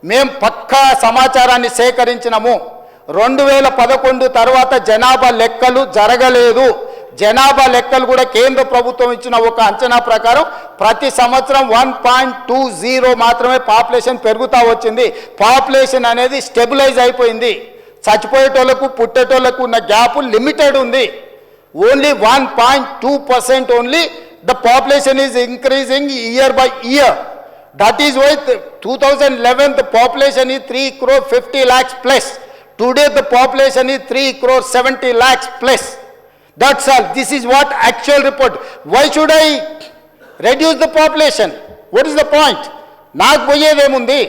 మేము పక్కా సమాచారాన్ని సేకరించినాము. 2011 తర్వాత జనాభా లెక్కలు జరగలేదు. జనాభా లెక్కలు కూడా కేంద్ర ప్రభుత్వం ఇచ్చిన ఒక అంచనా ప్రకారం ప్రతి సంవత్సరం 1.20 మాత్రమే పాపులేషన్ పెరుగుతూ వచ్చింది. పాపులేషన్ అనేది స్టెబిలైజ్ అయిపోయింది. చచ్చిపోయేటోళ్లకు పుట్టేటోళ్లకు ఉన్న గ్యాప్ లిమిటెడ్ ఉంది. Only 1.2% only the population is increasing year by year. That is why 2011 the population is 3,50 lakhs plus. Today the population is 3,70 lakhs plus. That's all. This is what actual report. Why should I reduce the population? What is the point? నాకు పోయేదేముంది?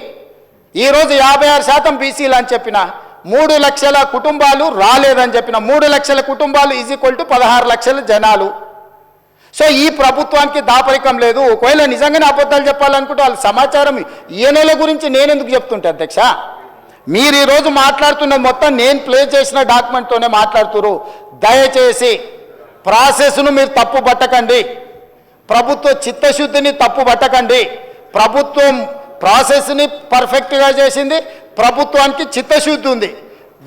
ఈరోజు 56% బీసీలు అని చెప్పిన 3 లక్షల కుటుంబాలు రాలేదని చెప్పిన 3 లక్షల కుటుంబాలు ఈజ్ ఈక్వల్ టు 16 లక్షల జనాలు. సో ఈ ప్రభుత్వానికి దాపరికం లేదు. ఒకవేళ నిజంగానే అబద్ధాలు చెప్పాలనుకుంటే వాళ్ళ సమాచారం ఈయనల గురించి నేను ఎందుకు చెప్తుంటే అధ్యక్ష? మీరు ఈరోజు మాట్లాడుతున్నది మొత్తం నేను ప్లే చేసిన డాక్యుమెంట్తోనే మాట్లాడుతున్నారు. దయచేసి ప్రాసెస్ను మీరు తప్పు పట్టకండి, ప్రభుత్వ చిత్తశుద్ధిని తప్పు పట్టకండి. ప్రభుత్వం ప్రాసెస్ని పర్ఫెక్ట్గా చేసింది, ప్రభుత్వానికి చిత్తశుద్ధి ఉంది.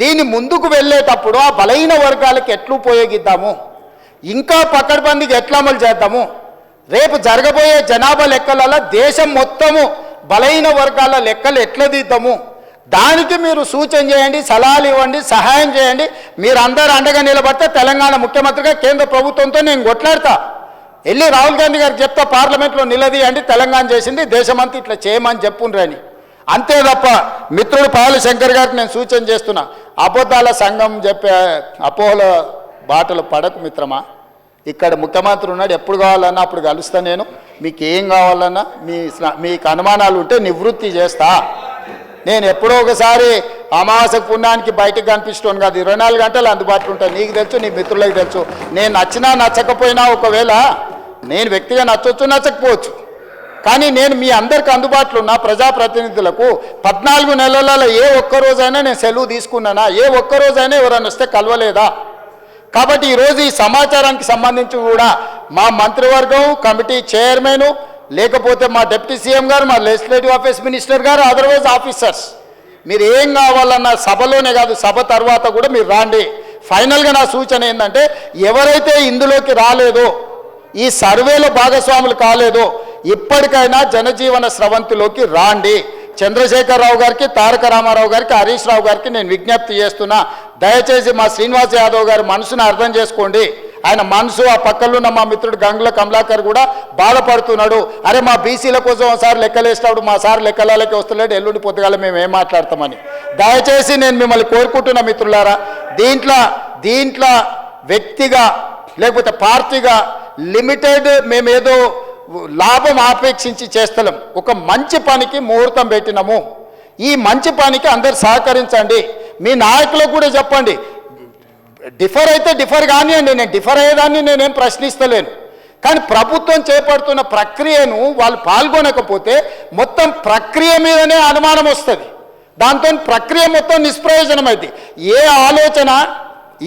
దీన్ని ముందుకు వెళ్ళేటప్పుడు ఆ బలహీన వర్గాలకు ఎట్లు ఉపయోగిద్దాము, ఇంకా పకడ్బందీకి ఎట్లా అమలు చేద్దాము, రేపు జరగబోయే జనాభా లెక్కలలో దేశం మొత్తము బలహీన వర్గాల లెక్కలు ఎట్లా దిద్దాము, దానికి మీరు సూచన చేయండి, సలహాలు ఇవ్వండి, సహాయం చేయండి. మీరు అందరూ అండగా నిలబడితే తెలంగాణ ముఖ్యమంత్రిగా కేంద్ర ప్రభుత్వంతో నేను కొట్లాడతా. వెళ్ళి రాహుల్ గాంధీ గారికి చెప్తా, పార్లమెంట్లో నిలదీయండి, తెలంగాణ చేసింది దేశమంతా ఇట్లా చేయమని చెప్పుండ్రని. అంతే తప్ప మిత్రుడు పాల శంకర్ గారికి నేను సూచన చేస్తున్నా, అబద్ధాల సంఘం చెప్పే అపోహల బాటలు పడకు మిత్రమా. ఇక్కడ ముఖ్యమంత్రి ఉన్నాడు, ఎప్పుడు కావాలన్నా అప్పుడు కలుస్తా నేను. మీకు ఏం కావాలన్నా మీకు అనుమానాలు ఉంటే నివృత్తి చేస్తా. నేను ఎప్పుడో ఒకసారి అమావాస్య పుణ్యానికి బయటకు కనిపిస్తాను కాదు, 24 గంటలు అందుబాటులో ఉంటాను. నీకు తెలుసు, నీ మిత్రులకు తెలుసు. నేను నచ్చినా నచ్చకపోయినా, ఒకవేళ నేను వ్యక్తిగా నచ్చవచ్చు నచ్చకపోవచ్చు, కానీ నేను మీ అందరికి అందుబాటులో ఉన్న ప్రజాప్రతినిధులకు 14 నెలలలో ఏ ఒక్కరోజైనా నేను సెలవు తీసుకున్నానా? ఏ ఒక్కరోజైనా ఎవరైనా వస్తే కలవలేదా? కాబట్టి ఈరోజు ఈ సమాచారానికి సంబంధించి కూడా మా మంత్రివర్గం, కమిటీ చైర్మన్, లేకపోతే మా డిప్యూటీ సీఎం గారు, మా లెజిస్లేటివ్ ఆఫీస్ మినిస్టర్ గారు, అదర్వైజ్ ఆఫీసర్స్, మీరు ఏం కావాలన్న సభలోనే కాదు సభ తర్వాత కూడా మీరు రాండి. ఫైనల్గా నా సూచన ఏంటంటే, ఎవరైతే ఇందులోకి రాలేదో, ఈ సర్వేలో భాగస్వాములు కాలేదో, ఇప్పటికైనా జనజీవన స్రవంతిలోకి రాండి. చంద్రశేఖరరావు గారికి, తారక రామారావు గారికి, హరీష్ రావు గారికి నేను విజ్ఞప్తి చేస్తున్నా, దయచేసి మా శ్రీనివాస్ యాదవ్ గారి మనసును అర్థం చేసుకోండి. ఆయన మనసు, ఆ పక్కలో ఉన్న మా మిత్రుడు గంగుల కమలాకర్ కూడా బాధపడుతున్నాడు. అరే మా బీసీల కోసం ఒకసారి లెక్కలేసినప్పుడు మా సార్ లెక్కలకి వస్తలేడు, ఎల్లుండి పొద్దుగాల మేము ఏం మాట్లాడతామని. దయచేసి నేను మిమ్మల్ని కోరుకుంటున్నా మిత్రులారా, దీంట్లో వ్యక్తిగా లేకపోతే పార్టీగా లిమిటెడ్ మేమేదో లాభం ఆపేక్షించి చేస్తలేం. ఒక మంచి పనికి ముహూర్తం పెట్టినాము. ఈ మంచి పనికి అందరు సహకరించండి. మీ నాయకులకు కూడా చెప్పండి, డిఫర్ అయితే డిఫర్ కానివ్వండి, నేను డిఫర్ అయ్యేదాన్ని నేనేం ప్రశ్నిస్తలేను. కానీ ప్రభుత్వం చేపడుతున్న ప్రక్రియను వాళ్ళు పాల్గొనకపోతే మొత్తం ప్రక్రియ మీదనే అనుమానం వస్తుంది. దాంతో ప్రక్రియ మొత్తం నిష్ప్రయోజనమైంది. ఏ ఆలోచన,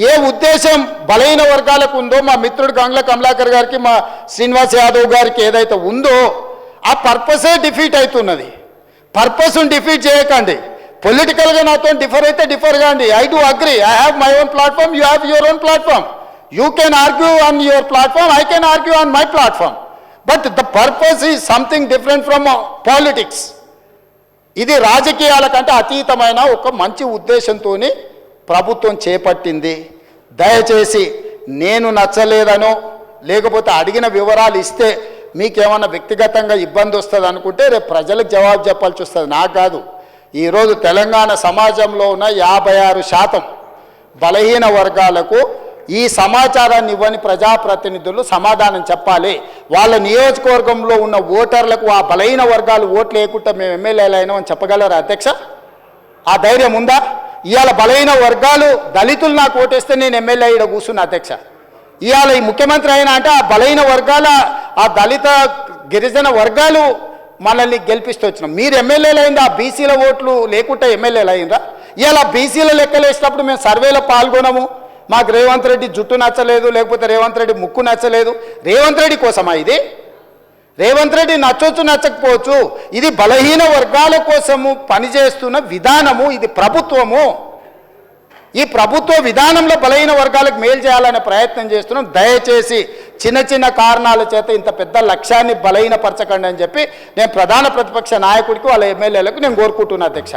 ఏ ఉద్దేశం బలహీన వర్గాలకు ఉందో, మా మిత్రుడు గంగుల కమలాకర్ గారికి, మా శ్రీనివాస్ యాదవ్ గారికి ఏదైతే ఉందో ఆ పర్పసే డిఫీట్ అవుతున్నది. పర్పస్ను డిఫీట్ చేయకండి. పొలిటికల్గా నాతో డిఫర్ అయితే డిఫర్ కాండి. I do agree, I have my own platform, you have your own platform. You can argue on your platform, I can argue on my platform. But the purpose is something different from politics. ఇది రాజకీయాల కంటే అతీతమైన ఒక మంచి ఉద్దేశంతో ప్రభుత్వం చేపట్టింది. దయచేసి నేను నచ్చలేదనో, లేకపోతే అడిగిన వివరాలు ఇస్తే మీకేమన్నా వ్యక్తిగతంగా ఇబ్బంది వస్తుంది అనుకుంటే రేపు ప్రజలకు జవాబు చెప్పాల్సి వస్తుంది, నాకు కాదు. ఈరోజు తెలంగాణ సమాజంలో ఉన్న 56% బలహీన వర్గాలకు ఈ సమాచారాన్ని ఇవ్వని ప్రజాప్రతినిధులు సమాధానం చెప్పాలి. వాళ్ళ నియోజకవర్గంలో ఉన్న ఓటర్లకు ఆ బలహీన వర్గాలు ఓట్లు వేయకుండా మేము ఎమ్మెల్యేలు అయినామని చెప్పగలరా అధ్యక్ష? ఆ ధైర్యం ఉందా? ఇవాళ బలహీన వర్గాలు, దళితులు నాకు ఓటేస్తే నేను ఎమ్మెల్యే ఇక్కడ కూర్చున్నా అధ్యక్ష. ఇవాళ ఈ ముఖ్యమంత్రి అయినా అంటే ఆ బలహీన వర్గాల, ఆ దళిత గిరిజన వర్గాలు మనల్ని గెలిపిస్తూ వచ్చినాం. మీరు ఎమ్మెల్యేలు అయింది ఆ బీసీల ఓట్లు లేకుండా ఎమ్మెల్యేలు అయిందా? ఇలా బీసీల లెక్కలు వేసినప్పుడు మేము సర్వేలో పాల్గొనము. మాకు రేవంత్ రెడ్డి జుట్టు నచ్చలేదు, లేకపోతే రేవంత్ రెడ్డి ముక్కు నచ్చలేదు. రేవంత్ రెడ్డి కోసమా ఇది? రేవంత్ రెడ్డి నచ్చొచ్చు నచ్చకపోవచ్చు, ఇది బలహీన వర్గాల కోసము పనిచేస్తున్న విధానము, ఇది ప్రభుత్వము. ఈ ప్రభుత్వ విధానంలో బలహీన వర్గాలకు మేలు చేయాలనే ప్రయత్నం చేస్తున్నాం. దయచేసి చిన్న చిన్న కారణాల చేత ఇంత పెద్ద లక్ష్యాన్ని బలహీనపరచకండి అని చెప్పి నేను ప్రధాన ప్రతిపక్ష నాయకుడికి వాళ్ళ ఎమ్మెల్యేలకు నేను కోరుకుంటున్నా అధ్యక్ష.